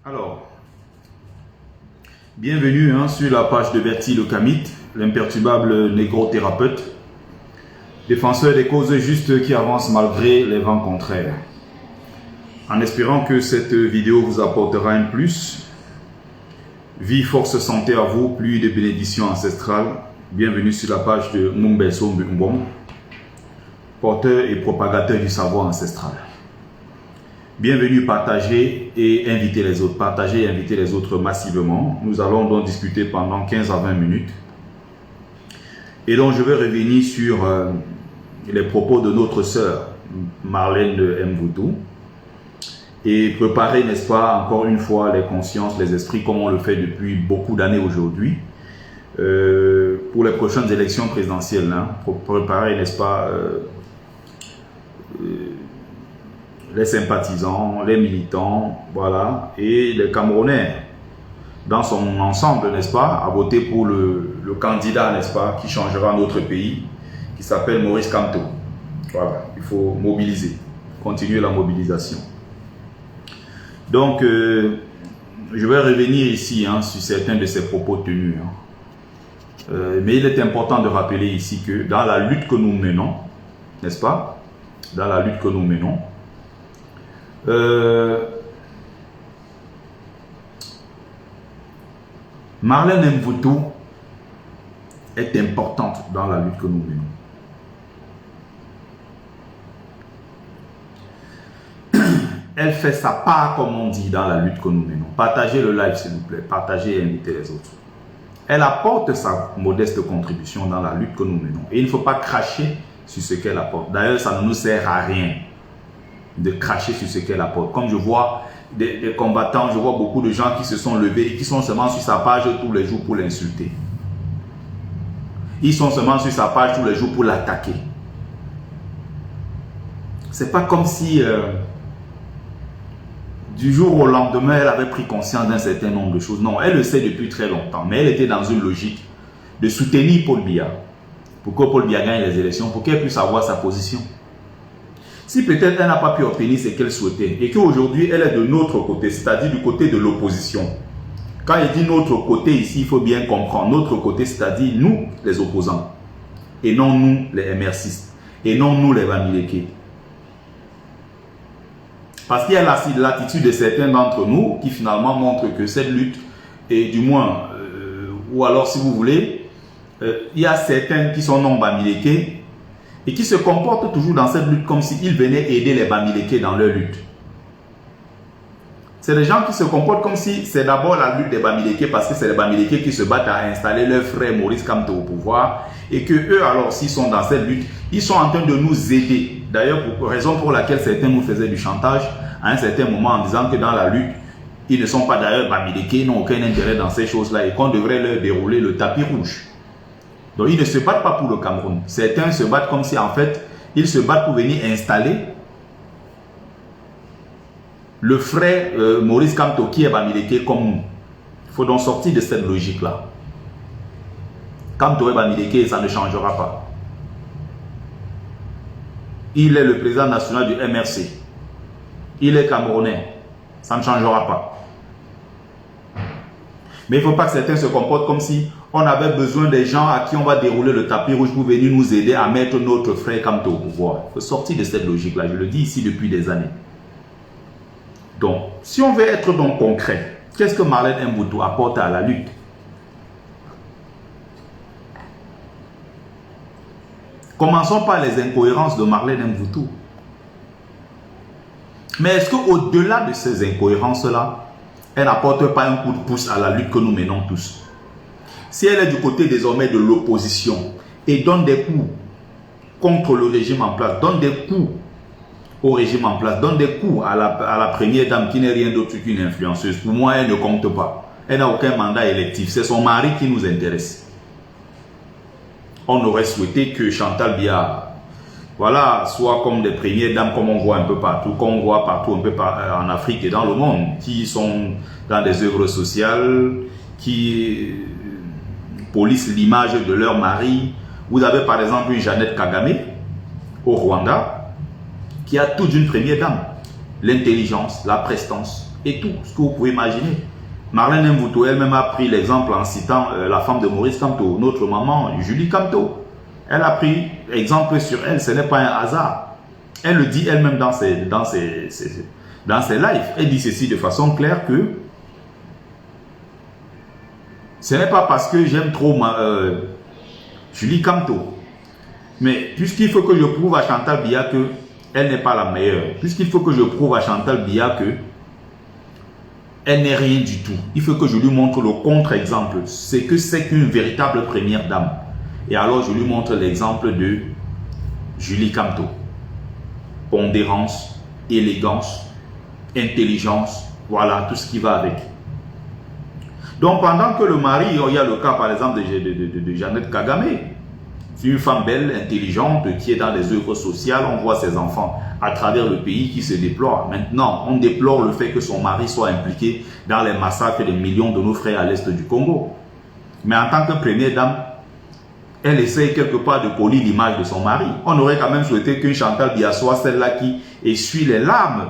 Alors, bienvenue sur la page de Bertie le Kamite, l'imperturbable négro-thérapeute, défenseur des causes justes qui avancent malgré les vents contraires. En espérant que cette vidéo vous apportera un plus. Vie, force, santé à vous, pluie de bénédictions ancestrales. Bienvenue sur la page de Mumbelso Mbumbom, porteur et propagateur du savoir ancestral. Bienvenue, partagez et invitez les autres. Partagez et invitez les autres massivement. Nous allons donc discuter pendant 15 à 20 minutes. Et donc je vais revenir sur les propos de notre sœur Marlène Mvutu et préparer, n'est-ce pas, encore une fois les consciences, les esprits, comme on le fait depuis beaucoup d'années aujourd'hui, pour les prochaines élections présidentielles, pour préparer, n'est-ce pas, les sympathisants, les militants, voilà, et les Camerounais dans son ensemble, n'est-ce pas, à voter pour le candidat, n'est-ce pas, qui changera notre pays, qui s'appelle Maurice Kamto. Voilà, il faut mobiliser, continuer la mobilisation. Donc, je vais revenir ici sur certains de ces propos tenus. Mais il est important de rappeler ici que dans la lutte que nous menons, n'est-ce pas, dans la lutte que nous menons, Marlène Mvutu est importante dans la lutte que nous menons. Elle fait sa part, comme on dit, dans la lutte que nous menons. Partagez le live, s'il vous plaît. Partagez et invitez les autres. Elle apporte sa modeste contribution dans la lutte que nous menons. Et il ne faut pas cracher sur ce qu'elle apporte. D'ailleurs, ça ne nous sert à rien de cracher sur ce qu'elle apporte. Comme je vois des combattants, je vois beaucoup de gens qui se sont levés et qui sont seulement sur sa page tous les jours pour l'insulter. Ils sont seulement sur sa page tous les jours pour l'attaquer. C'est pas comme si du jour au lendemain, elle avait pris conscience d'un certain nombre de choses. Non, elle le sait depuis très longtemps, mais elle était dans une logique de soutenir Paul Biya. Pour que Paul Biya gagne les élections, pour qu'elle puisse avoir sa position. Si peut-être elle n'a pas pu obtenir ce qu'elle souhaitait et qu'aujourd'hui elle est de notre côté, c'est-à-dire du côté de l'opposition. Quand il dit notre côté ici, il faut bien comprendre. Notre côté, c'est-à-dire nous, les opposants. Et non nous, les MRCistes. Et non nous, les Bamileke. Parce qu'il y a l'attitude de certains d'entre nous qui finalement montrent que cette lutte, et du moins, ou alors si vous voulez, il y a certains qui sont non Bamileke et qui se comportent toujours dans cette lutte comme s'ils venaient aider les Bamileke dans leur lutte. C'est des gens qui se comportent comme si c'est d'abord la lutte des Bamileke parce que c'est les Bamileke qui se battent à installer leur frère Maurice Kamto au pouvoir et que eux alors s'ils sont dans cette lutte, ils sont en train de nous aider. D'ailleurs, raison pour laquelle certains nous faisaient du chantage à un certain moment en disant que dans la lutte, ils ne sont pas d'ailleurs Bamileke, ils n'ont aucun intérêt dans ces choses-là et qu'on devrait leur dérouler le tapis rouge. Donc ils ne se battent pas pour le Cameroun. Certains se battent comme si en fait, ils se battent pour venir installer le frère Maurice Kamto qui est Bamileke comme nous. Il faut donc sortir de cette logique-là. Kamto est Bamileke, ça ne changera pas. Il est le président national du MRC. Il est camerounais. Ça ne changera pas. Mais il ne faut pas que certains se comportent comme si on avait besoin des gens à qui on va dérouler le tapis rouge pour venir nous aider à mettre notre frère Kamto au pouvoir. Il faut sortir de cette logique-là. Je le dis ici depuis des années. Donc, si on veut être donc concret, qu'est-ce que Marlène Mvutu apporte à la lutte? Commençons par les incohérences de Marlène Mvutu. Mais est-ce qu'au-delà de ces incohérences-là, elle n'apporte pas un coup de pouce à la lutte que nous menons tous? Si elle est du côté désormais de l'opposition et donne des coups contre le régime en place, donne des coups au régime en place, donne des coups à la première dame qui n'est rien d'autre qu'une influenceuse, pour moi, elle ne compte pas. Elle n'a aucun mandat électif. C'est son mari qui nous intéresse. On aurait souhaité que Chantal Biya, voilà, soit comme des premières dames, comme on voit un peu partout, comme on voit partout un peu en Afrique et dans le monde, qui sont dans des œuvres sociales, qui polissent l'image de leur mari. Vous avez par exemple une Jeannette Kagame au Rwanda, qui a tout d'une première dame. L'intelligence, la prestance, et tout ce que vous pouvez imaginer. Marlène Mvuto elle-même a pris l'exemple en citant la femme de Maurice Kamto, notre maman Julie Kamto. Elle a pris exemple sur elle, ce n'est pas un hasard. Elle le dit elle-même dans ses lives. Elle dit ceci de façon claire que ce n'est pas parce que j'aime trop Julie Kamto, mais puisqu'il faut que je prouve à Chantal Biya qu'elle n'est pas la meilleure, puisqu'il faut que je prouve à Chantal Biya que elle n'est rien du tout. Il faut que je lui montre le contre-exemple. C'est que c'est qu'une véritable première dame. Et alors je lui montre l'exemple de Julie Kamto. Pondérance, élégance, intelligence, voilà tout ce qui va avec. Donc pendant que le mari, il y a le cas par exemple de Jeannette Kagame. C'est une femme belle, intelligente, qui est dans les œuvres sociales. On voit ses enfants à travers le pays qui se déploient. Maintenant, on déplore le fait que son mari soit impliqué dans les massacres des millions de nos frères à l'est du Congo. Mais en tant que première dame, elle essaye quelque part de polir l'image de son mari. On aurait quand même souhaité qu'une Chantal Biya soit celle-là qui essuie les larmes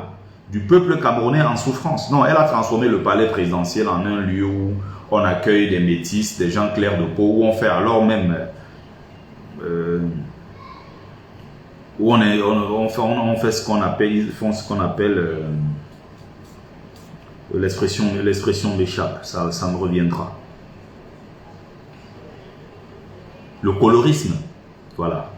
du peuple camerounais en souffrance. Non, elle a transformé le palais présidentiel en un lieu où on accueille des métis, des gens clairs de peau, où on fait alors même... où on fait ce qu'on appelle, l'expression m'échappe, ça me reviendra. Le colorisme, voilà.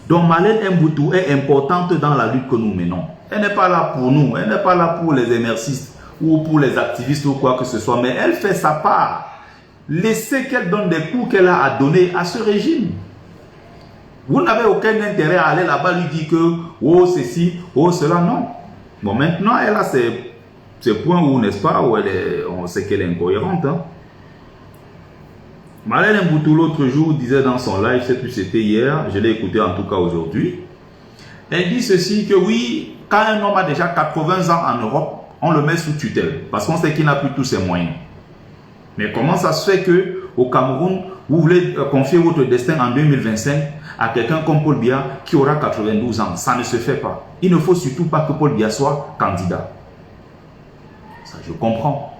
Donc Marlène Mvuto est importante dans la lutte que nous menons. Elle n'est pas là pour nous, elle n'est pas là pour les émercistes ou pour les activistes ou quoi que ce soit, mais elle fait sa part. Laissez qu'elle donne des coups qu'elle a à donner à ce régime. Vous n'avez aucun intérêt à aller là-bas lui dire que oh ceci, oh cela, non. Bon, maintenant elle a ces points où, n'est-ce pas, où on sait qu'elle est incohérente. Hein. Marlène Mvuto l'autre jour disait dans son live, je ne sais plus si c'était hier, je l'ai écouté en tout cas aujourd'hui. Elle dit ceci que oui, quand un homme a déjà 80 ans en Europe, on le met sous tutelle parce qu'on sait qu'il n'a plus tous ses moyens. Mais comment ça se fait que au Cameroun, vous voulez confier votre destin en 2025 à quelqu'un comme Paul Biya qui aura 92 ans? Ça ne se fait pas. Il ne faut surtout pas que Paul Biya soit candidat. Ça, je comprends.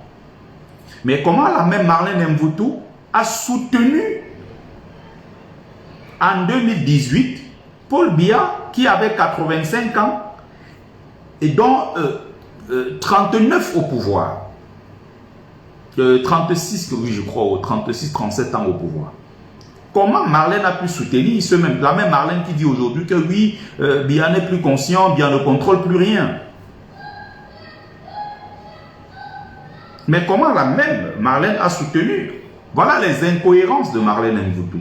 Mais comment la même Marlène Mvuto a soutenu en 2018 Paul Biya qui avait 85 ans et dont 39 au pouvoir. 36, oui, je crois, 36, 37 ans au pouvoir. Comment Marlène a pu soutenir la même Marlène qui dit aujourd'hui que oui, Biya n'est plus conscient, Biya ne contrôle plus rien. Mais comment la même Marlène a soutenu? Voilà les incohérences de Marlène Mvuto.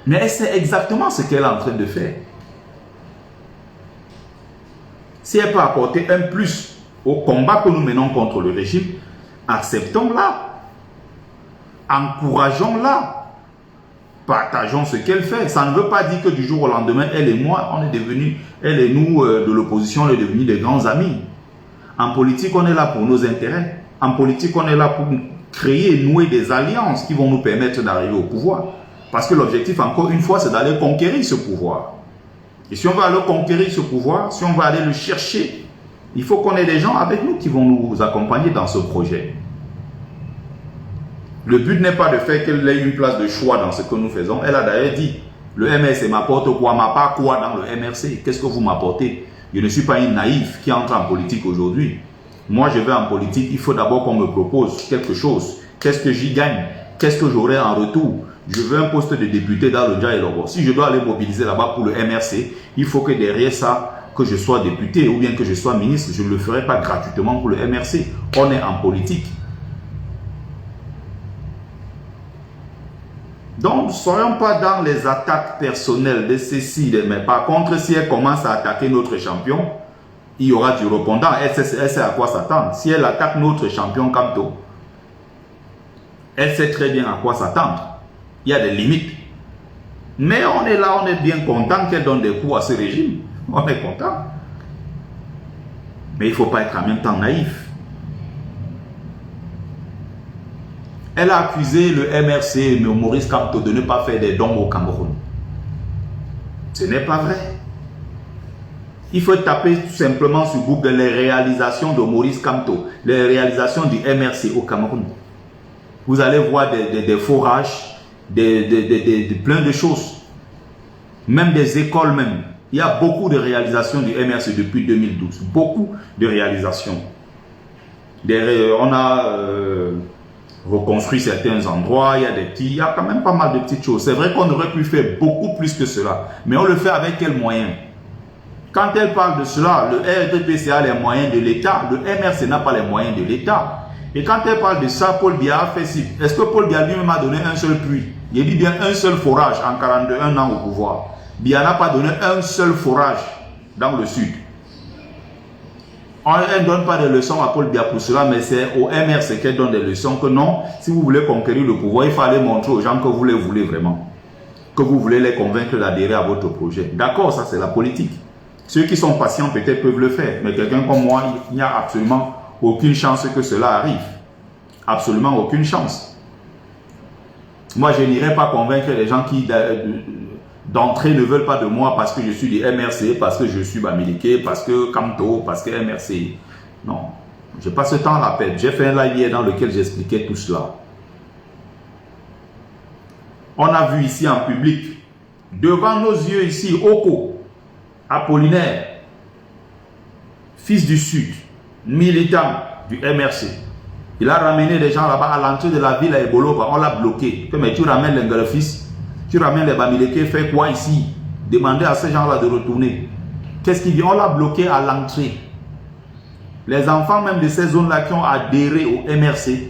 Mais elle sait exactement ce qu'elle est en train de faire. Si elle peut apporter un plus au combat que nous menons contre le régime, acceptons-la, encourageons-la, partageons ce qu'elle fait. Ça ne veut pas dire que du jour au lendemain, elle et moi, elle et nous de l'opposition, on est devenus des grands amis. En politique, on est là pour nos intérêts. En politique, on est là pour créer et nouer des alliances qui vont nous permettre d'arriver au pouvoir. Parce que l'objectif, encore une fois, c'est d'aller conquérir ce pouvoir. Et si on veut aller conquérir ce pouvoir, si on veut aller le chercher, il faut qu'on ait des gens avec nous qui vont nous accompagner dans ce projet. Le but n'est pas de faire qu'elle ait une place de choix dans ce que nous faisons. Elle a d'ailleurs dit, le MRC m'apporte quoi? Ma part quoi dans le MRC? Qu'est-ce que vous m'apportez? Je ne suis pas une naïf qui entre en politique aujourd'hui. Moi, je vais en politique, il faut d'abord qu'on me propose quelque chose. Qu'est-ce que j'y gagne? Qu'est-ce que j'aurai en retour? Je veux un poste de député dans le Dja et Logo. Si je dois aller mobiliser là-bas pour le MRC, il faut que derrière ça, que je sois député ou bien que je sois ministre, je ne le ferai pas gratuitement pour le MRC. On est en politique. Donc, ne soyons pas dans les attaques personnelles de ceci, mais par contre, si elle commence à attaquer notre champion, il y aura du répondant. Elle sait à quoi s'attendre. Si elle attaque notre champion Kamto, elle sait très bien à quoi s'attendre. Il y a des limites. Mais on est là, on est bien content qu'elle donne des coups à ce régime. On est content. Mais il ne faut pas être en même temps naïf. Elle a accusé le MRC, le Maurice Kamto, de ne pas faire des dons au Cameroun. Ce n'est pas vrai. Il faut taper tout simplement sur Google les réalisations de Maurice Kamto, les réalisations du MRC au Cameroun. Vous allez voir des forages, plein de choses. Même des écoles même. Il y a beaucoup de réalisations du MRC depuis 2012. Beaucoup de réalisations. On a reconstruit certains endroits, il y a quand même pas mal de petites choses. C'est vrai qu'on aurait pu faire beaucoup plus que cela. Mais on le fait avec quels moyens? Quand elle parle de cela, le RDPC a les moyens de l'État, le MRC n'a pas les moyens de l'État. Et quand elle parle de ça, Paul Biya a fait ci. Est-ce que Paul Biya lui-même a donné un seul puits? Il dit bien un seul forage en 41 ans au pouvoir. Biya n'a pas donné un seul forage dans le sud. Elle ne donne pas de leçons à Paul Biya pour cela, mais c'est au MRC qu'elle donne des leçons que non, si vous voulez conquérir le pouvoir, il faut aller montrer aux gens que vous les voulez vraiment. Que vous voulez les convaincre d'adhérer à votre projet. D'accord, ça c'est la politique. Ceux qui sont patients peut-être peuvent le faire, mais quelqu'un comme moi, il n'y a absolument aucune chance que cela arrive. Absolument aucune chance. Moi, je n'irai pas convaincre les gens qui d'entrée ne veulent pas de moi parce que je suis du MRC, parce que je suis Bamileke, parce que Kamto, parce que MRC. Non, je n'ai pas ce temps à la perdre. J'ai fait un live hier dans lequel j'expliquais tout cela. On a vu ici en public, devant nos yeux ici, Oko, Apollinaire, fils du Sud, militant du MRC. Il a ramené des gens là-bas à l'entrée de la ville à Eboloba. On l'a bloqué. Mais tu ramènes les fils, tu ramènes les Bamileke, fais quoi ici? Demandez à ces gens-là de retourner. Qu'est-ce qu'il dit? On l'a bloqué à l'entrée. Les enfants même de ces zones-là qui ont adhéré au MRC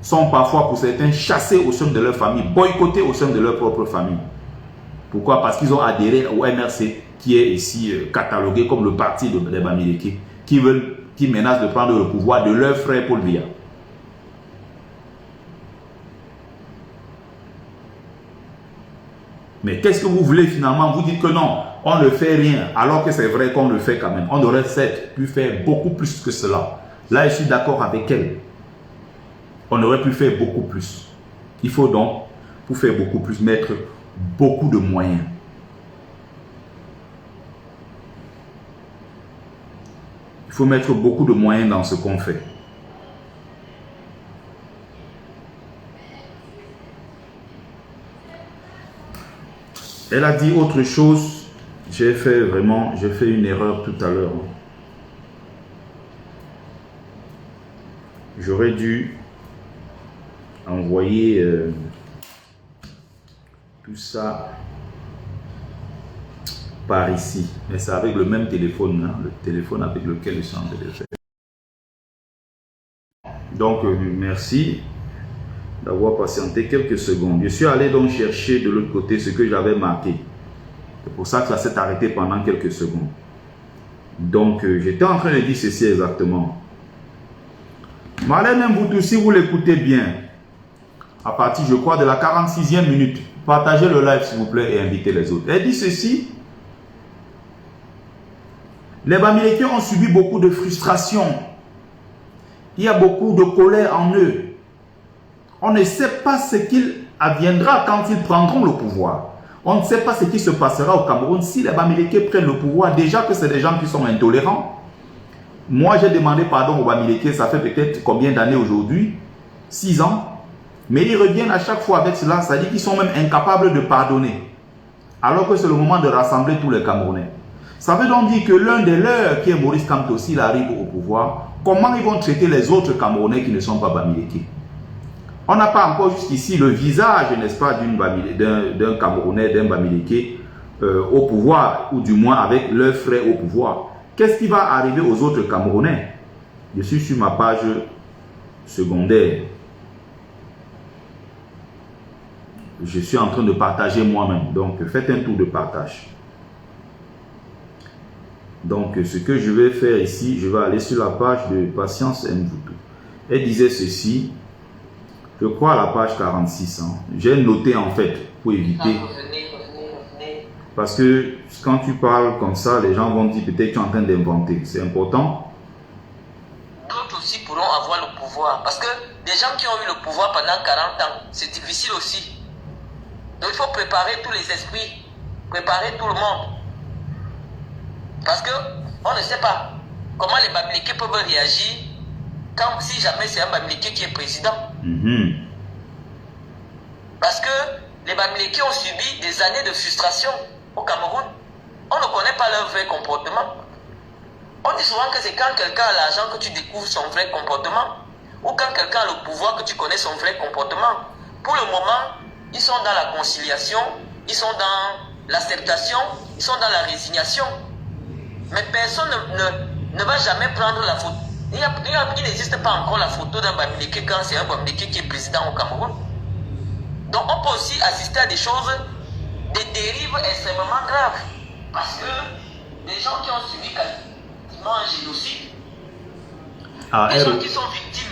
sont parfois pour certains chassés au sein de leur famille, boycottés au sein de leur propre famille. Pourquoi? Parce qu'ils ont adhéré au MRC qui est ici catalogué comme le parti des Bamileke qui menacent de prendre le pouvoir de leur frère Paul Biya. Mais qu'est-ce que vous voulez finalement? Vous dites que non, on ne fait rien, alors que c'est vrai qu'on le fait quand même. On aurait certes pu faire beaucoup plus que cela. Là, je suis d'accord avec elle. On aurait pu faire beaucoup plus. Il faut donc, pour faire beaucoup plus, mettre beaucoup de moyens. Il faut mettre beaucoup de moyens dans ce qu'on fait. Elle a dit autre chose. J'ai fait une erreur tout à l'heure. J'aurais dû envoyer tout ça par ici. Mais c'est avec le même téléphone, hein, le téléphone avec lequel je suis en train de le faire. Donc, merci d'avoir patienté quelques secondes. Je suis allé donc chercher de l'autre côté ce que j'avais marqué. C'est pour ça que ça s'est arrêté pendant quelques secondes. Donc, j'étais en train de dire ceci exactement. Marlène Mboutou, si vous l'écoutez bien, à partir, je crois, de la 46e minute, partagez le live, s'il vous plaît, et invitez les autres. Elle dit ceci. Les Bamileke ont subi beaucoup de frustration. Il y a beaucoup de colère en eux. On ne sait pas ce qu'il adviendra quand ils prendront le pouvoir. On ne sait pas ce qui se passera au Cameroun si les Bamileke prennent le pouvoir. Déjà que c'est des gens qui sont intolérants. Moi, j'ai demandé pardon aux Bamileke, ça fait peut-être combien d'années aujourd'hui? 6 ans. Mais ils reviennent à chaque fois avec cela, ça dit qu'ils sont même incapables de pardonner. Alors que c'est le moment de rassembler tous les Camerounais. Ça veut donc dire que l'un des leurs, qui est Maurice Kamto, s'il arrive au pouvoir, comment ils vont traiter les autres Camerounais qui ne sont pas Bamileke? On n'a pas encore jusqu'ici le visage, n'est-ce pas, d'un Camerounais, d'un Bamileke au pouvoir, ou du moins avec leurs frères au pouvoir. Qu'est-ce qui va arriver aux autres Camerounais? Je suis sur ma page secondaire. Je suis en train de partager moi-même. Donc, faites un tour de partage. Donc, ce que je vais faire ici, je vais aller sur la page de Patience Mboutou. Elle disait ceci, je crois à la page 46. Hein. J'ai noté en fait, pour éviter. Parce que quand tu parles comme ça, les gens vont dire peut-être que tu es en train d'inventer. C'est important. D'autres aussi pourront avoir le pouvoir. Parce que des gens qui ont eu le pouvoir pendant 40 ans, c'est difficile aussi. Donc il faut préparer tous les esprits, préparer tout le monde. Parce que on ne sait pas comment les Bamileke peuvent réagir quand, si jamais c'est un Bamileke qui est président. Parce que les Bamileke ont subi des années de frustration au Cameroun. On ne connaît pas leur vrai comportement. On dit souvent que c'est quand quelqu'un a l'argent que tu découvres son vrai comportement, ou quand quelqu'un a le pouvoir que tu connais son vrai comportement. Pour le moment, ils sont dans la conciliation, ils sont dans l'acceptation, ils sont dans la résignation. Mais personne ne va jamais prendre la photo. Il n'existe pas encore la photo d'un Bamileke quand c'est un Bamileke qui est président au Cameroun. Donc on peut aussi assister à des choses, des dérives extrêmement graves. Parce que les gens qui ont subi quasiment un génocide, les gens qui sont victimes.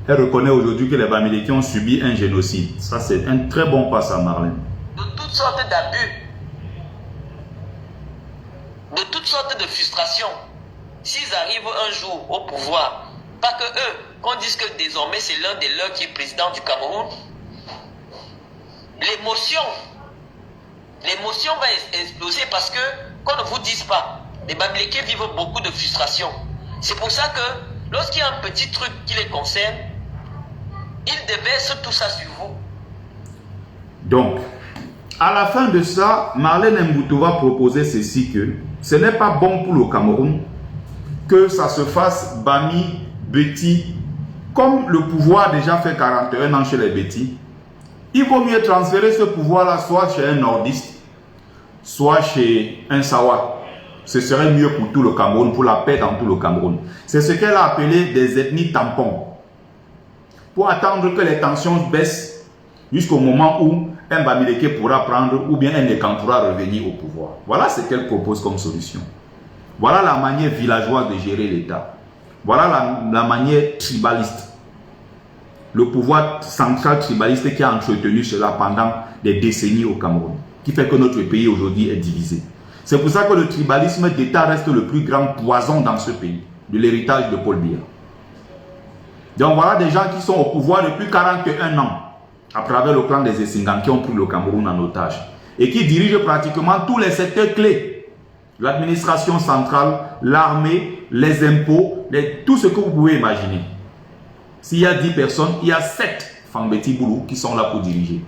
Elle reconnaît aujourd'hui que les Bamileke ont subi un génocide. Ça, c'est un très bon pas à Marlène. De toutes sortes d'abus, de toutes sortes de frustrations. S'ils arrivent un jour au pouvoir, pas que eux, qu'on dise que désormais c'est l'un des leurs qui est président du Cameroun, l'émotion va exploser parce que, qu'on ne vous dise pas, les Bamileke vivent beaucoup de frustration. C'est pour ça que lorsqu'il y a un petit truc qui les concerne, ils déversent tout ça sur vous. Donc, à la fin de ça, Marlène Mboutou va proposer ceci, que ce n'est pas bon pour le Cameroun que ça se fasse Bami, Betty, comme le pouvoir déjà fait 41 ans chez les Betty. Il vaut mieux transférer ce pouvoir-là soit chez un nordiste, soit chez un Sawa. Ce serait mieux pour tout le Cameroun, pour la paix dans tout le Cameroun. C'est ce qu'elle a appelé des ethnies tampons. Pour attendre que les tensions baissent jusqu'au moment où un Bamileke pourra prendre ou bien un Lekan pourra revenir au pouvoir. Voilà ce qu'elle propose comme solution. Voilà la manière villageoise de gérer l'État. Voilà la manière tribaliste. Le pouvoir central tribaliste qui a entretenu cela pendant des décennies au Cameroun, qui fait que notre pays aujourd'hui est divisé. C'est pour ça que le tribalisme d'État reste le plus grand poison dans ce pays, de l'héritage de Paul Biya. Donc voilà des gens qui sont au pouvoir depuis 41 ans, à travers le clan des Essingans qui ont pris le Cameroun en otage, et qui dirigent pratiquement tous les secteurs clés. L'administration centrale, l'armée, les impôts, tout ce que vous pouvez imaginer. S'il y a 10 personnes, il y a 7 Fangbeti Boulou qui sont là pour diriger.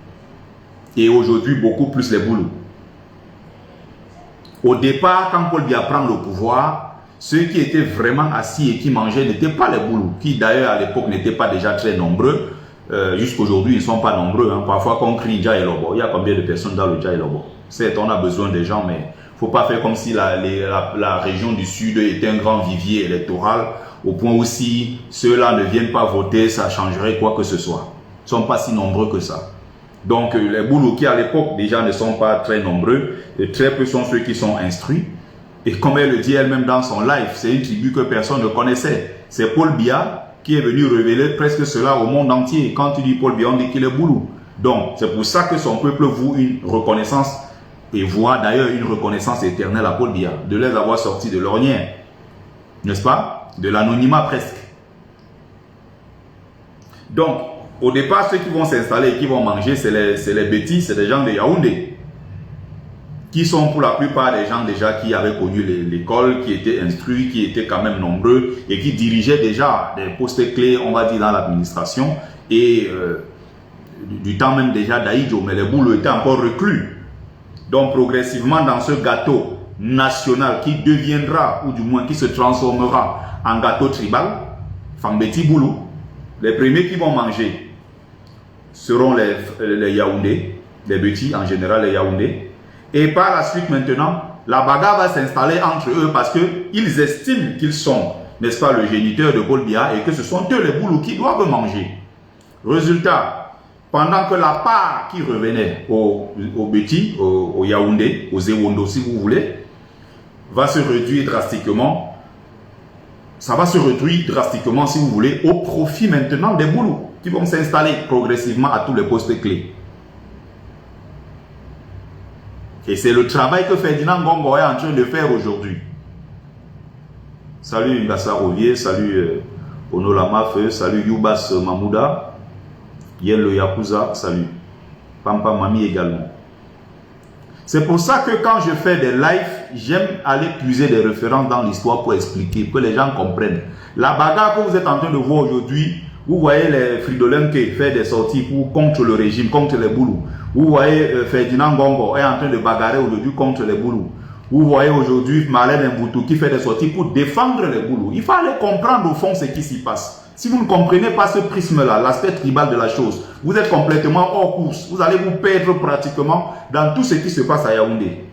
Et aujourd'hui, beaucoup plus les Boulous. Au départ, quand Paul Biya prend le pouvoir, ceux qui étaient vraiment assis et qui mangeaient n'étaient pas les Boulous, qui d'ailleurs à l'époque n'étaient pas déjà très nombreux. Jusqu'aujourd'hui, ils ne sont pas nombreux. Hein. Parfois, quand on crie Dja Elobo, il y a combien de personnes dans le Dja Elobo? Certes, on a besoin des gens, mais il ne faut pas faire comme si la région du Sud était un grand vivier électoral, au point où si ceux-là ne viennent pas voter, ça changerait quoi que ce soit. Ils ne sont pas si nombreux que ça. Donc, les Boulous qui à l'époque déjà ne sont pas très nombreux, et très peu sont ceux qui sont instruits. Et comme elle le dit elle-même dans son live, c'est une tribu que personne ne connaissait. C'est Paul Biya qui est venu révéler presque cela au monde entier. Quand tu dis Paul Biya, on dit qu'il est Boulou. Donc, c'est pour ça que son peuple voue une reconnaissance, et voit d'ailleurs une reconnaissance éternelle à Paul Biya, de les avoir sortis de l'ornière, n'est-ce pas? De l'anonymat presque. Donc, au départ, ceux qui vont s'installer et qui vont manger, c'est les bêtises, c'est des gens de Yaoundé, qui sont pour la plupart des gens déjà qui avaient connu l'école, qui étaient instruits, qui étaient quand même nombreux et qui dirigeaient déjà des postes clés, on va dire, dans l'administration, et du temps même déjà d'Aïdjo, mais les Boulous étaient encore reclus. Donc progressivement dans ce gâteau national qui deviendra, ou du moins qui se transformera en gâteau tribal, Fangbeti Boulou, les premiers qui vont manger seront les Yaoundés, les Beti en général, les Yaoundés. Et par la suite maintenant, la bagarre va s'installer entre eux parce qu'ils estiment qu'ils sont, n'est-ce pas, le géniteur de Paul Biya et que ce sont eux les Boulous qui doivent manger. Résultat, pendant que la part qui revenait aux Beti, aux Yaoundé, aux Ewondo si vous voulez, va se réduire drastiquement. Ça va se réduire drastiquement, si vous voulez, au profit maintenant des Boulous qui vont s'installer progressivement à tous les postes clés. Et c'est le travail que Ferdinand Gongo est en train de faire aujourd'hui. Salut Ngassa Rovier, salut Onolama Feu, salut Youbas Mamouda, Yen le Yakuza, salut. Pampa Mami également. C'est pour ça que quand je fais des lives, j'aime aller puiser des références dans l'histoire pour expliquer, pour que les gens comprennent. La bagarre que vous êtes en train de voir aujourd'hui, vous voyez les Fridolin qui font des sorties contre le régime, contre les Boulous. Vous voyez Ferdinand Gongo est en train de bagarrer aujourd'hui contre les Boulous. Vous voyez aujourd'hui Marlène Mboutou qui fait des sorties pour défendre les Boulous. Il faut aller comprendre au fond ce qui s'y passe. Si vous ne comprenez pas ce prisme-là, l'aspect tribal de la chose, vous êtes complètement hors course. Vous allez vous perdre pratiquement dans tout ce qui se passe à Yaoundé.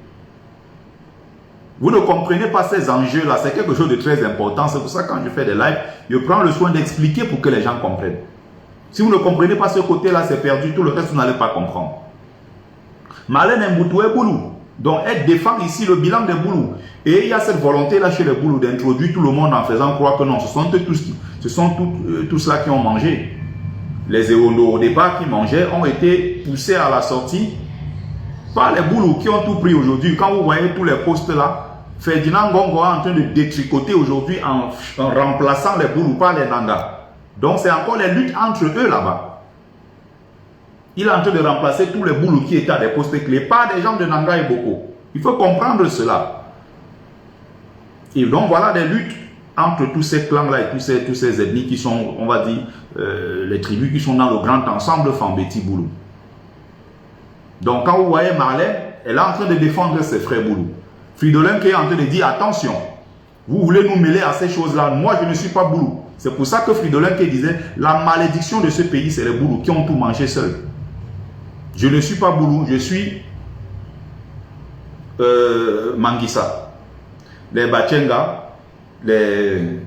Vous ne comprenez pas ces enjeux-là, c'est quelque chose de très important. C'est pour ça que quand je fais des lives, je prends le soin d'expliquer pour que les gens comprennent. Si vous ne comprenez pas ce côté-là, c'est perdu. Tout le reste, vous n'allez pas comprendre. Marlène Mboutou est Boulou. Donc, elle défend ici le bilan des Boulous. Et il y a cette volonté-là chez les Boulous d'introduire tout le monde en faisant croire que non, ce sont tous ceux-là qui ont mangé. Les Ewondo au départ qui mangeaient ont été poussés à la sortie par les Boulous qui ont tout pris aujourd'hui. Quand vous voyez tous les postes là, Ferdinand Gongo est en train de détricoter aujourd'hui en remplaçant les Boulous par les Nanga. Donc c'est encore les luttes entre eux là-bas. Il est en train de remplacer tous les Boulous qui étaient à des postes clés par des gens de Nanga et Boko. Il faut comprendre cela. Et donc voilà des luttes entre tous ces clans-là et tous ces ethnies qui sont, on va dire, les tribus qui sont dans le grand ensemble Fambeti Boulou. Donc quand vous voyez Marlène, elle est en train de défendre ses frères Boulou. Fridolin qui est en train de dire attention, vous voulez nous mêler à ces choses-là, moi je ne suis pas Boulou. C'est pour ça que Fridolin qui disait la malédiction de ce pays, c'est les Boulous qui ont tout mangé seuls. Je ne suis pas Boulou, je suis Manguissa. Les Bachenga, les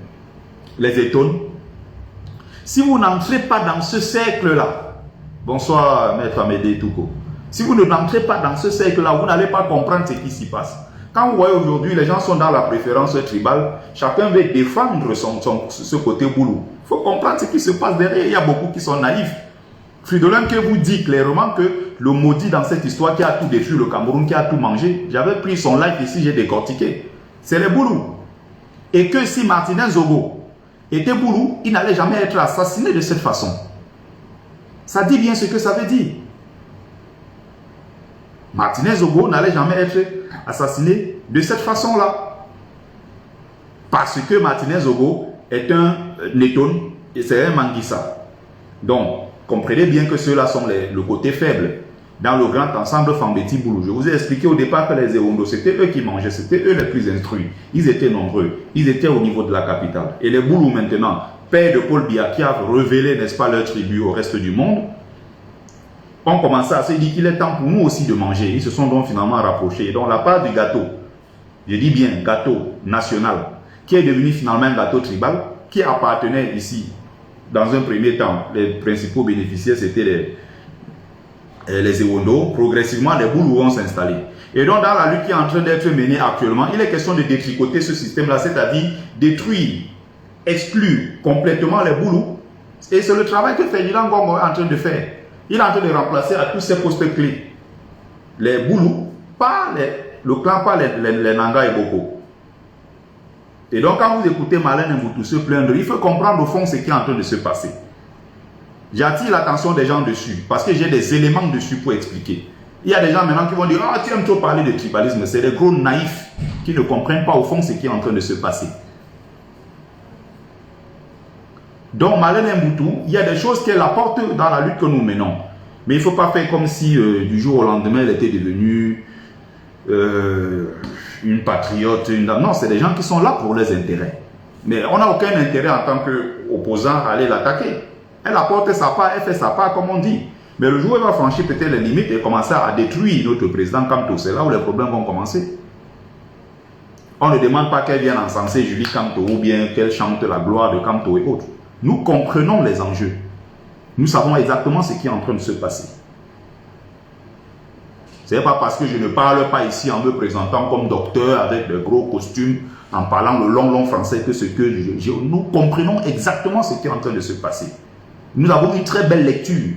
Etones. Si vous n'entrez pas dans ce cercle-là, bonsoir Maître Amédée Touko, si vous n'entrez pas dans ce cercle-là, vous n'allez pas comprendre ce qui s'y passe. Quand vous voyez aujourd'hui, les gens sont dans la préférence tribale, chacun veut défendre ce côté Boulou. Il faut comprendre ce qui se passe derrière. Il y a beaucoup qui sont naïfs. Fridolin qui vous dit clairement que le maudit dans cette histoire qui a tout détruit le Cameroun, qui a tout mangé, j'avais pris son live ici, j'ai décortiqué. C'est les Boulous. Et que si Martinez Zogo était Boulou, il n'allait jamais être assassiné de cette façon. Ça dit bien ce que ça veut dire. Martinez Zogo n'allait jamais être assassiné de cette façon-là. Parce que Martinez Zogo est un Neton et c'est un Manguissa. Donc, comprenez bien que ceux-là sont le côté faible dans le grand ensemble Fambeti Boulou. Je vous ai expliqué au départ que les Ewondo, c'était eux qui mangeaient, c'était eux les plus instruits. Ils étaient nombreux, ils étaient au niveau de la capitale. Et les Boulous maintenant, père de Paul Biya qui a révélé, n'est-ce pas, leur tribu au reste du monde, ont commencé à se dire qu'il est temps pour nous aussi de manger. Ils se sont donc finalement rapprochés. Et donc la part du gâteau, je dis bien gâteau national, qui est devenu finalement un gâteau tribal, qui appartenait ici, dans un premier temps, les principaux bénéficiaires c'était les Ewondo. Progressivement, les Boulous vont s'installer. Et donc dans la lutte qui est en train d'être menée actuellement, il est question de détricoter ce système-là, c'est-à-dire détruire, exclure complètement les Boulous. Et c'est le travail que Ferdinand Gongo est en train de faire. Il est en train de remplacer à tous ces postes clés les Boulous par le clan, par les Nanga et Boko. Et donc quand vous écoutez Marlène Mboutou se plaindre, il faut comprendre au fond ce qui est en train de se passer. J'attire l'attention des gens dessus parce que j'ai des éléments dessus pour expliquer. Il y a des gens maintenant qui vont dire « Ah, tu aimes trop parler de tribalisme ». C'est des gros naïfs qui ne comprennent pas au fond ce qui est en train de se passer. Donc Marlène Mboutou, il y a des choses qu'elle apporte dans la lutte que nous menons. Mais il ne faut pas faire comme si du jour au lendemain elle était devenue une patriote. Non, c'est des gens qui sont là pour les intérêts. Mais on n'a aucun intérêt en tant qu'opposant à aller l'attaquer. Elle apporte sa part, elle fait sa part comme on dit. Mais le jour où elle va franchir peut-être les limites et commencer à détruire notre président Kamto, c'est là où les problèmes vont commencer. On ne demande pas qu'elle vienne encenser Julie Kamto ou bien qu'elle chante la gloire de Kamto et autres. Nous comprenons les enjeux. Nous savons exactement ce qui est en train de se passer. Ce n'est pas parce que je ne parle pas ici en me présentant comme docteur avec de gros costumes, en parlant le long français que ce que nous comprenons exactement ce qui est en train de se passer. Nous avons une très belle lecture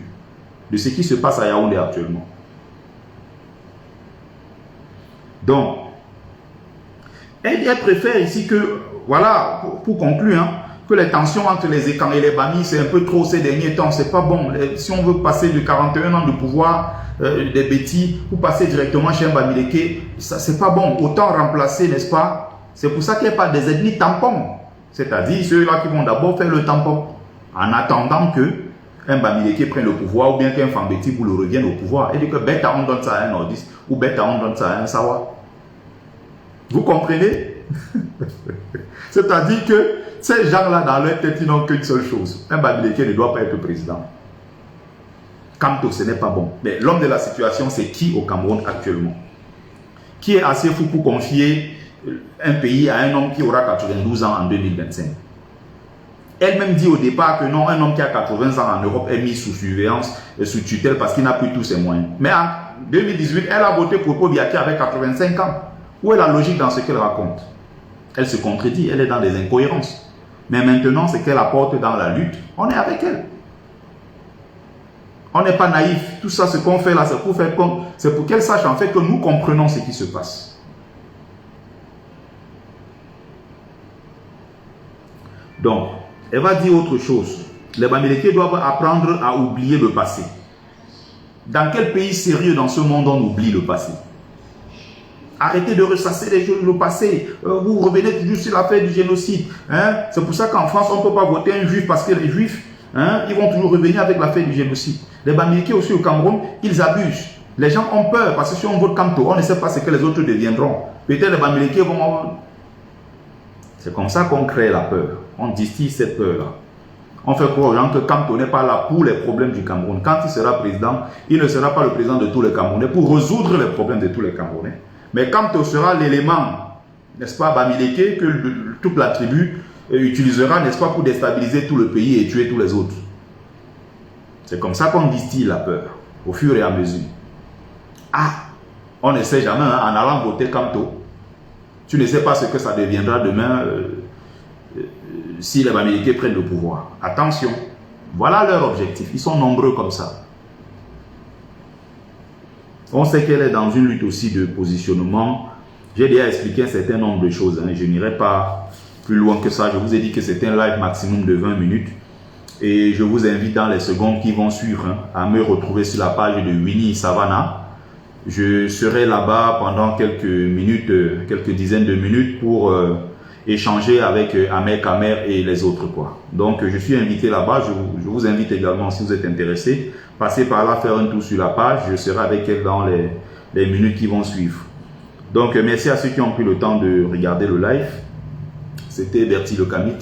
de ce qui se passe à Yaoundé actuellement. Donc, elle préfère ici que, voilà, pour conclure, hein, que les tensions entre les Ekang et les Bami, c'est un peu trop ces derniers temps, c'est pas bon. Si on veut passer de 41 ans de pouvoir des Bétis ou passer directement chez un Bamileke, ça c'est pas bon. Autant remplacer, n'est-ce pas? C'est pour ça qu'il n'y a pas des ethnies tampons. C'est-à-dire ceux-là qui vont d'abord faire le tampon en attendant que un Bamileke prenne le pouvoir ou bien qu'un Fambeti vous le revienne au pouvoir. Et dit que Beta on donne ça à un Nordiste ou Beta on donne ça à un Sawa. Vous comprenez? C'est-à-dire que ces gens-là, dans leur tête, ils n'ont qu'une seule chose. Un Bamileke ne doit pas être président. Kamto, ce n'est pas bon. Mais l'homme de la situation, c'est qui au Cameroun actuellement? Qui est assez fou pour confier un pays à un homme qui aura 92 ans en 2025? Elle-même dit au départ que non, un homme qui a 80 ans en Europe est mis sous surveillance et sous tutelle parce qu'il n'a plus tous ses moyens. Mais en 2018, elle a voté pour Pobiaki avec 85 ans. Où est la logique dans ce qu'elle raconte? Elle se contredit, elle est dans des incohérences. Mais maintenant, ce qu'elle apporte dans la lutte, on est avec elle. On n'est pas naïf. Tout ça, ce qu'on fait là, c'est pour qu'elle sache en fait que nous comprenons ce qui se passe. Donc, elle va dire autre chose. Les Bamileke doivent apprendre à oublier le passé. Dans quel pays sérieux dans ce monde on oublie le passé? Arrêtez de ressasser le passé. Vous revenez toujours sur l'affaire du génocide. Hein? C'est pour ça qu'en France, on ne peut pas voter un juif parce que les juifs, hein, ils vont toujours revenir avec l'affaire du génocide. Les Bamileke aussi au Cameroun, ils abusent. Les gens ont peur parce que si on vote Kamto, on ne sait pas ce que les autres deviendront. Peut-être les Bamileke vont... C'est comme ça qu'on crée la peur. On distille cette peur-là. On fait croire aux gens que Kamto n'est pas là pour les problèmes du Cameroun. Quand il sera président, il ne sera pas le président de tous les Camerounais pour résoudre les problèmes de tous les Camerounais. Mais Kamto sera l'élément, n'est-ce pas, Bamileke, que toute la tribu utilisera, n'est-ce pas, pour déstabiliser tout le pays et tuer tous les autres. C'est comme ça qu'on distille la peur, au fur et à mesure. Ah, on ne sait jamais, hein, en allant voter Kamto, tu ne sais pas ce que ça deviendra demain si les Bamileke prennent le pouvoir. Attention, voilà leur objectif, ils sont nombreux comme ça. On sait qu'elle est dans une lutte aussi de positionnement. J'ai déjà expliqué un certain nombre de choses. Hein. Je n'irai pas plus loin que ça. Je vous ai dit que c'est un live maximum de 20 minutes. Et je vous invite dans les secondes qui vont suivre hein, à me retrouver sur la page de Winnie Savannah. Je serai là-bas pendant quelques minutes, quelques dizaines de minutes pour échanger avec Ahmed Kamer et les autres, quoi. Donc, je suis invité là-bas. Je vous invite également, si vous êtes intéressé, passez par là, faire un tour sur la page. Je serai avec elle dans les minutes qui vont suivre. Donc, merci à ceux qui ont pris le temps de regarder le live. C'était Bertie Le Kamit,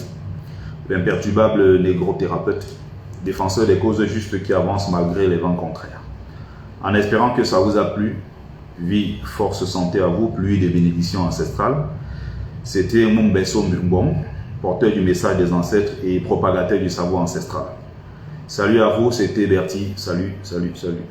l'imperturbable négro-thérapeute, défenseur des causes justes qui avancent malgré les vents contraires. En espérant que ça vous a plu, vie, force, santé à vous, pluie de bénédictions ancestrales. C'était Mumbeso Mbong, porteur du message des ancêtres et propagateur du savoir ancestral. Salut à vous, c'était Bertie. Salut, salut, salut.